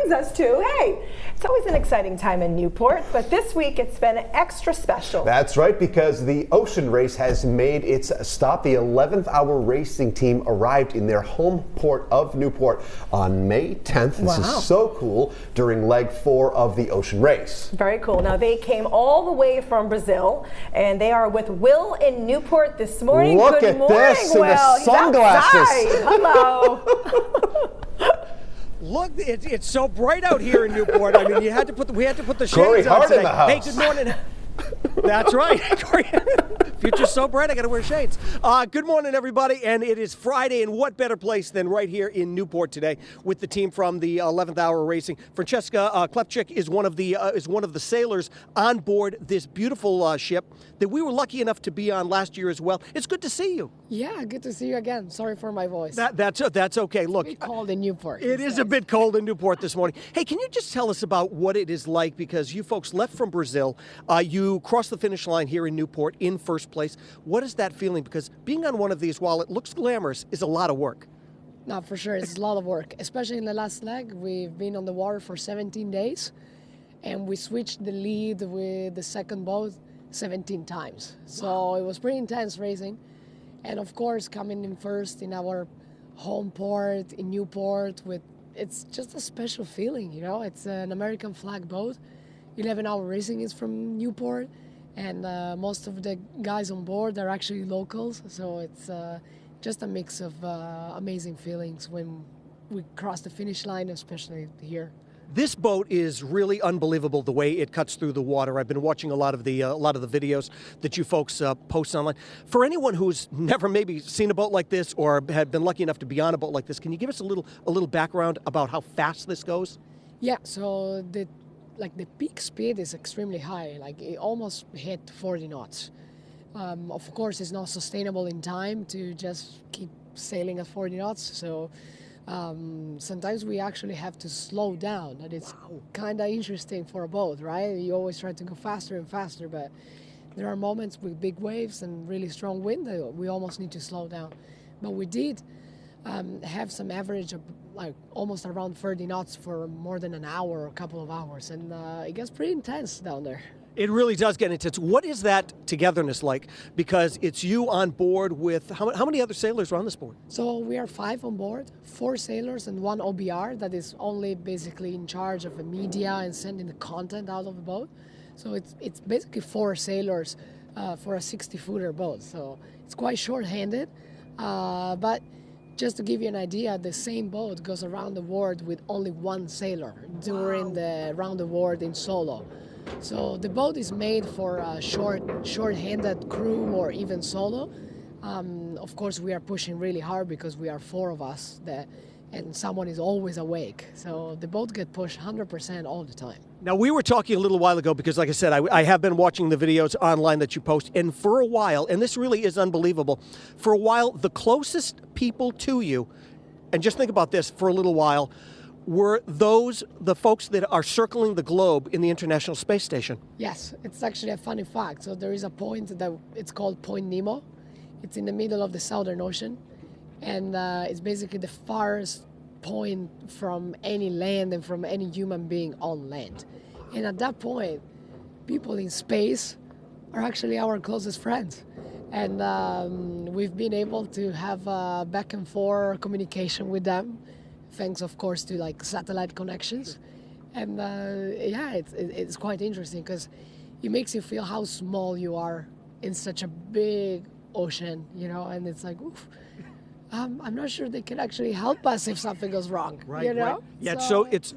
brings us to, hey, it's always an exciting time in Newport, but this week it's been extra special. That's right, because the Ocean Race has made its stop. The 11th hour racing team arrived in their home port of Newport on May 10th. This is so cool, during leg 4 of the Ocean Race. Very cool. Now, they came all the way from Brazil, and they are with Will in Newport this morning. Look Good at morning, this Will. in the sunglasses. Hello. Look, it's so bright out here in Newport. I mean, we had to put the shades Corey on Hart today. in the house. Hey, good morning. That's right. Future's so bright, I got to wear shades. Good morning, everybody, and it is Friday, and what better place than right here in Newport today with the team from the 11th Hour Racing. Francesca Klepchik is one of the sailors on board this beautiful ship that we were lucky enough to be on last year as well. It's good to see you. Yeah, good to see you again. Sorry for my voice. That's okay. Look, it's a bit cold in Newport. It is a bit cold in Newport this morning. Hey, can you just tell us about what it is like, because you folks left from Brazil, you crossed the finish line here in Newport in first place. What is that feeling? Because being on one of these, while it looks glamorous, is a lot of work. No, for sure, it's a lot of work, especially in the last leg. We've been on the water for 17 days, and we switched the lead with the second boat 17 times. So it was pretty intense racing. And of course, coming in first in our home port in Newport, it's just a special feeling, you know. It's an American flag boat. 11 Hour Racing is from Newport, and most of the guys on board are actually locals. So it's just a mix of amazing feelings when we cross the finish line, especially here. This boat is really unbelievable the way it cuts through the water. I've been watching a lot of the videos that you folks post online. For anyone who's never maybe seen a boat like this or had been lucky enough to be on a boat like this, can you give us a little background about how fast this goes? Yeah, so the peak speed is extremely high. Like it almost hit 40 knots. Of course, it's not sustainable in time to just keep sailing at 40 knots. So sometimes we actually have to slow down, and it's kind of interesting for a boat, right? You always try to go faster and faster, but there are moments with big waves and really strong wind that we almost need to slow down. But we did have some average of like almost around 30 knots for more than an hour or a couple of hours, and it gets pretty intense down there. It really does get intense. What is that togetherness like? Because it's you on board with, how many other sailors are on this board? So we are 5 on board, 4 sailors and 1 OBR that is only basically in charge of the media and sending the content out of the boat. So it's basically 4 sailors for a 60-footer boat. So it's quite short-handed, but just to give you an idea, the same boat goes around the world with only 1 sailor during the round the world in solo. So the boat is made for a short-handed crew or even solo. Of course, we are pushing really hard because we are 4 of us, and someone is always awake. So the boat gets pushed 100% all the time. Now, we were talking a little while ago because, like I said, I have been watching the videos online that you post, and for a while, and this really is unbelievable, for a while, the closest people to you, and just think about this for a little while, were the folks that are circling the globe in the International Space Station. Yes, it's actually a funny fact. So there is a point that it's called Point Nemo. It's in the middle of the Southern Ocean, and it's basically the farthest point from any land and from any human being on land. And at that point, people in space are actually our closest friends. And we've been able to have back and forth communication with them, thanks, of course, to like satellite connections. And yeah, it's quite interesting because it makes you feel how small you are in such a big ocean, you know, and it's like, oof, I'm not sure they can actually help us if something goes wrong, right, you know? Right. Yeah, so it's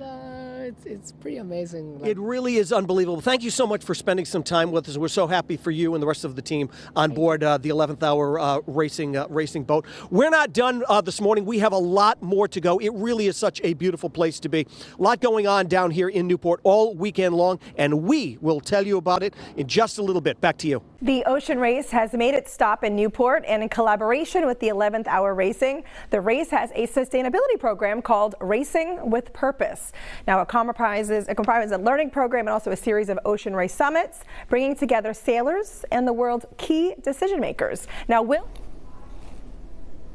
pretty amazing. It really is unbelievable. Thank you so much for spending some time with us. We're so happy for you and the rest of the team on board the 11th Hour racing boat. We're not done this morning. We have a lot more to go. It really is such a beautiful place to be. A lot going on down here in Newport all weekend long, and we will tell you about it in just a little bit. Back to you. The Ocean Race has made its stop in Newport, and in collaboration with the 11th Hour Racing, the race has a sustainability program called Racing with Purpose. Now, it comprises a learning program and also a series of Ocean Race summits, bringing together sailors and the world's key decision makers. Now, Will,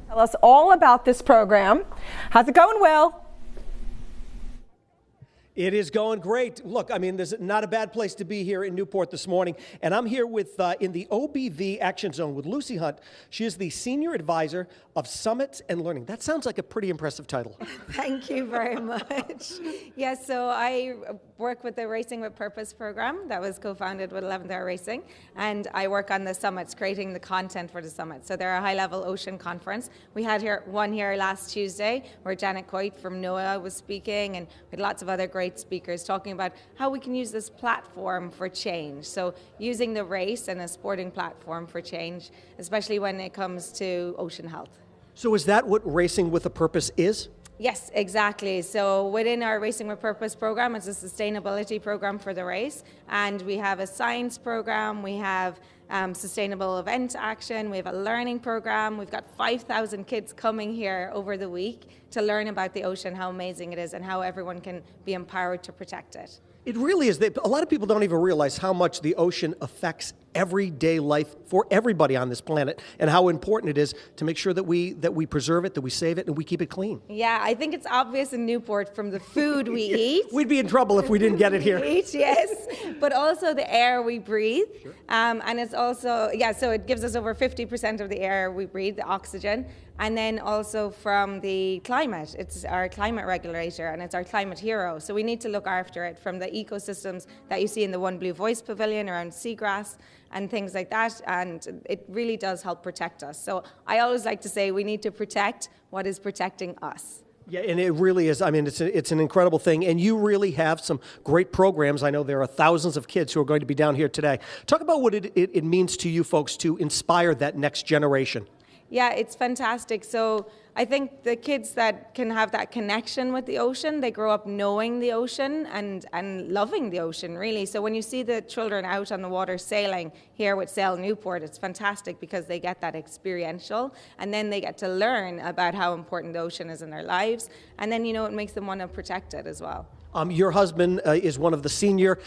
tell us all about this program. How's it going, Will? It is going great. Look, I mean, there's not a bad place to be here in Newport this morning. And I'm here with in the OBV Action Zone with Lucy Hunt. She is the Senior Advisor of Summit and Learning. That sounds like a pretty impressive title. Thank you very much. Yes, so I work with the Racing with Purpose program that was co-founded with 11th Hour Racing, and I work on the summits, creating the content for the summit. So they're a high-level ocean conference. We had one here last Tuesday where Janet Coit from NOAA was speaking, and we had lots of other great speakers talking about how we can use this platform for change. So using the race and a sporting platform for change, especially when it comes to ocean health. So is that what Racing with a Purpose is? Yes, exactly. So within our Racing with Purpose program, it's a sustainability program for the race. And we have a science program, we have sustainable event action, we have a learning program. We've got 5,000 kids coming here over the week to learn about the ocean, how amazing it is, and how everyone can be empowered to protect it. It really is. A lot of people don't even realize how much the ocean affects everyday life for everybody on this planet, and how important it is to make sure that we preserve it, that we save it, and we keep it clean. Yeah, I think it's obvious in Newport from the food we eat. We'd be in trouble if we didn't get it here. Yes, but also the air we breathe. Sure. And it's also, so it gives us over 50% of the air we breathe, the oxygen. And then also from the climate. It's our climate regulator and it's our climate hero. So we need to look after it, from the ecosystems that you see in the One Blue Voice Pavilion around seagrass and things like that. And it really does help protect us. So I always like to say we need to protect what is protecting us. Yeah, and it really is. I mean, it's an incredible thing, and you really have some great programs. I know there are thousands of kids who are going to be down here today. Talk about what it means to you folks to inspire that next generation. Yeah, it's fantastic. So I think the kids that can have that connection with the ocean, they grow up knowing the ocean and loving the ocean, really. So when you see the children out on the water sailing here with Sail Newport, it's fantastic because they get that experiential, and then they get to learn about how important the ocean is in their lives, and then, you know, it makes them want to protect it as well. Your husband is one of the senior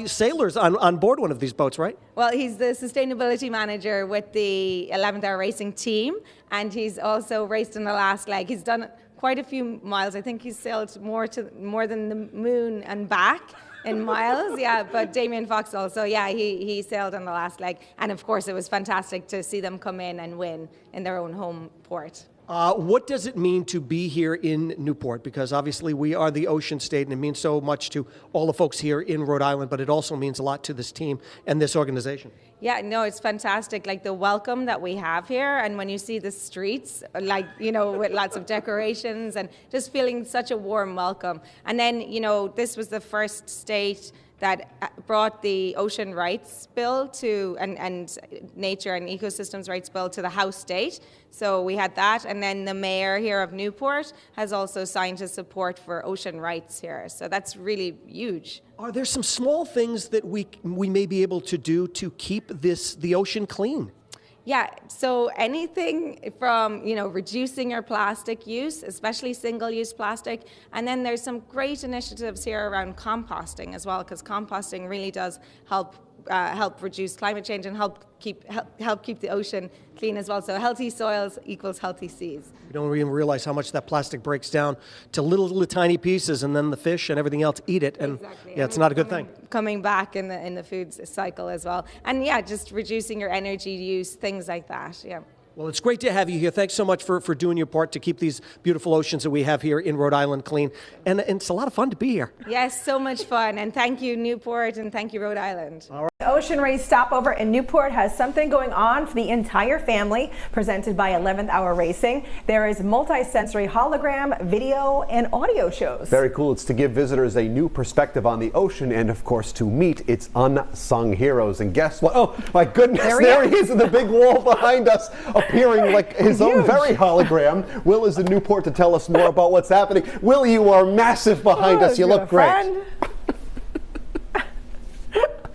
sailors on board one of these boats, right? Well, he's the sustainability manager with the 11th Hour Racing team, and he's also raced in the last leg. He's done quite a few miles. I think he's sailed more than the moon and back in miles. Yeah, but Damien Fox also, he sailed on the last leg, and of course it was fantastic to see them come in and win in their own home port. What does it mean to be here in Newport? Because obviously we are the ocean state, and it means so much to all the folks here in Rhode Island, but it also means a lot to this team and this organization. Yeah, no, it's fantastic, like the welcome that we have here, and when you see the streets, like, you know, with lots of decorations and just feeling such a warm welcome. And then, you know, this was the first state that brought the ocean rights bill to, and nature and ecosystems rights bill to the House state. So we had that, and then the mayor here of Newport has also signed his support for ocean rights here. So that's really huge. Are there some small things that we may be able to do to keep the ocean clean? Yeah, so anything from, you know, reducing your plastic use, especially single-use plastic, and then there's some great initiatives here around composting as well, because composting really does help reduce climate change and help keep the ocean clean as well. So healthy soils equals healthy seas. We don't even realize how much that plastic breaks down to little tiny pieces, and then the fish and everything else eat it, and exactly. Yeah, it's not a good thing. Coming back in the food cycle as well, and yeah, just reducing your energy use, things like that. Yeah. Well, it's great to have you here. Thanks so much for doing your part to keep these beautiful oceans that we have here in Rhode Island clean. And it's a lot of fun to be here. Yes, so much fun. And thank you, Newport, and thank you, Rhode Island. All right. The Ocean Race stopover in Newport has something going on for the entire family, presented by 11th Hour Racing. There is multi-sensory hologram, video, and audio shows. Very cool. It's to give visitors a new perspective on the ocean and, of course, to meet its unsung heroes. And guess what? Oh, my goodness, there he is in the big wall behind us, appearing like his own very hologram. Will is in Newport to tell us more about what's happening. Will, you are massive behind us. You look great.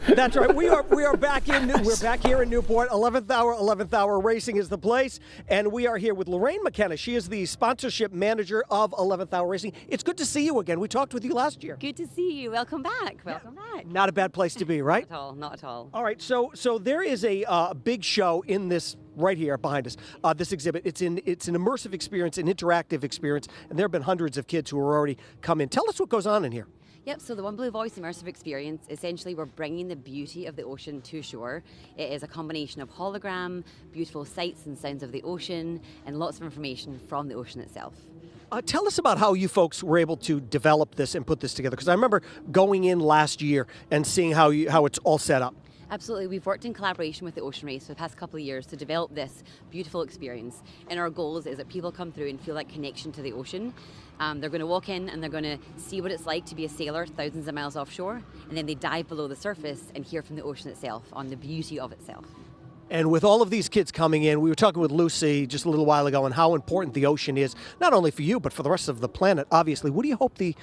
That's right. We are back here in Newport. 11th Hour Racing is the place, and we are here with Lorraine McKenna. She is the sponsorship manager of 11th Hour Racing. It's good to see you again. We talked with you last year. Good to see you. Welcome back. Welcome back. Not a bad place to be, right? Not at all. Not at all. All right. So there is a big show in this right here behind us, this exhibit. It's an immersive experience, an interactive experience, and there have been hundreds of kids who are already come in. Tell us what goes on in here. Yep, so the One Blue Voice immersive experience, essentially we're bringing the beauty of the ocean to shore. It is a combination of hologram, beautiful sights and sounds of the ocean, and lots of information from the ocean itself. Tell us about how you folks were able to develop this and put this together, because I remember going in last year and seeing how it's all set up. Absolutely. We've worked in collaboration with the Ocean Race for the past couple of years to develop this beautiful experience. And our goals is that people come through and feel that connection to the ocean. They're going to walk in and they're going to see what it's like to be a sailor thousands of miles offshore. And then they dive below the surface and hear from the ocean itself on the beauty of itself. And with all of these kids coming in, we were talking with Lucy just a little while ago on how important the ocean is, not only for you, but for the rest of the planet, obviously. What do you hope the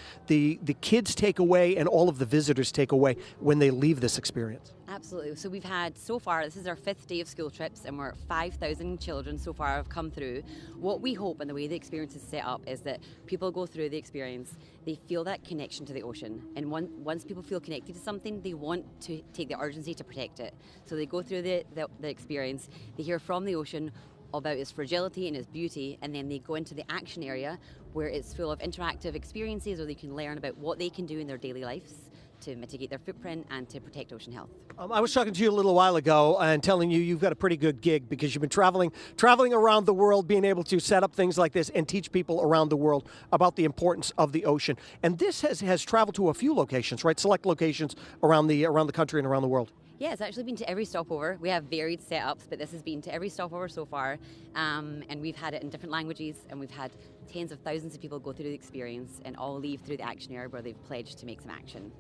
kids take away and all of the visitors take away when they leave this experience? Absolutely. So we've had so far, this is our 5th day of school trips, and we're at 5,000 children so far have come through. What we hope, and the way the experience is set up, is that people go through the experience, they feel that connection to the ocean, and once people feel connected to something, they want to take the urgency to protect it. So they go through the experience, they hear from the ocean about its fragility and its beauty, and then they go into the action area where it's full of interactive experiences where they can learn about what they can do in their daily lives to mitigate their footprint and to protect ocean health. I was talking to you a little while ago and telling you you've got a pretty good gig because you've been traveling around the world, being able to set up things like this and teach people around the world about the importance of the ocean. And this has traveled to a few locations, right? Select locations around the country and around the world. Yeah, it's actually been to every stopover. We have varied setups, but this has been to every stopover so far. And we've had it in different languages, and we've had tens of thousands of people go through the experience and all leave through the action area where they've pledged to make some action.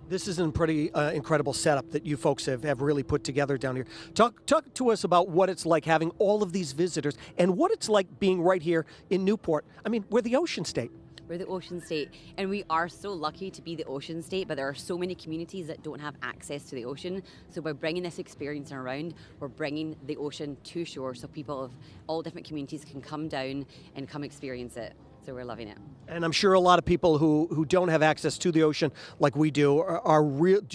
This is a pretty incredible setup that you folks have really put together down here. Talk to us about what it's like having all of these visitors and what it's like being right here in Newport. I mean, we're the ocean state. We're the ocean state, and we are so lucky to be the ocean state, but there are so many communities that don't have access to the ocean. So by bringing this experience around, we're bringing the ocean to shore so people of all different communities can come down and come experience it. So we're loving it. And I'm sure a lot of people who don't have access to the ocean like we do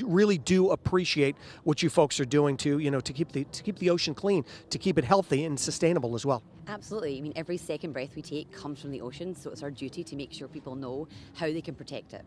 really do appreciate what you folks are doing to keep the ocean clean, to keep it healthy and sustainable as well. Absolutely. I mean, every second breath we take comes from the ocean, so it's our duty to make sure people know how they can protect it.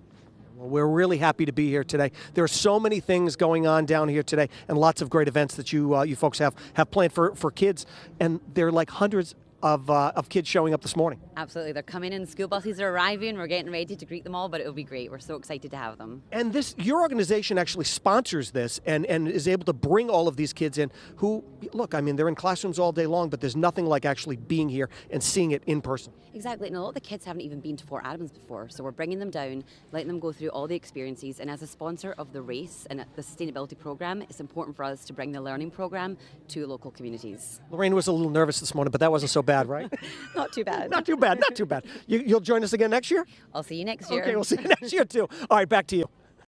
Well, we're really happy to be here today. There are so many things going on down here today and lots of great events that you folks have planned for kids, and there are like hundreds of kids showing up this morning. Absolutely. They're coming in, school buses are arriving, we're getting ready to greet them all, but it'll be great. We're so excited to have them. And your organization actually sponsors this and is able to bring all of these kids in who, look, I mean, they're in classrooms all day long, but there's nothing like actually being here and seeing it in person. Exactly, and a lot of the kids haven't even been to Fort Adams before, so we're bringing them down, letting them go through all the experiences, and as a sponsor of the race and the sustainability program, it's important for us to bring the learning program to local communities. Lorraine was a little nervous this morning, but that wasn't so bad, right? Not too bad. Not too bad, not too bad. You'll join us again next year? I'll see you next year. Okay, we'll see you next year too. All right, back to you.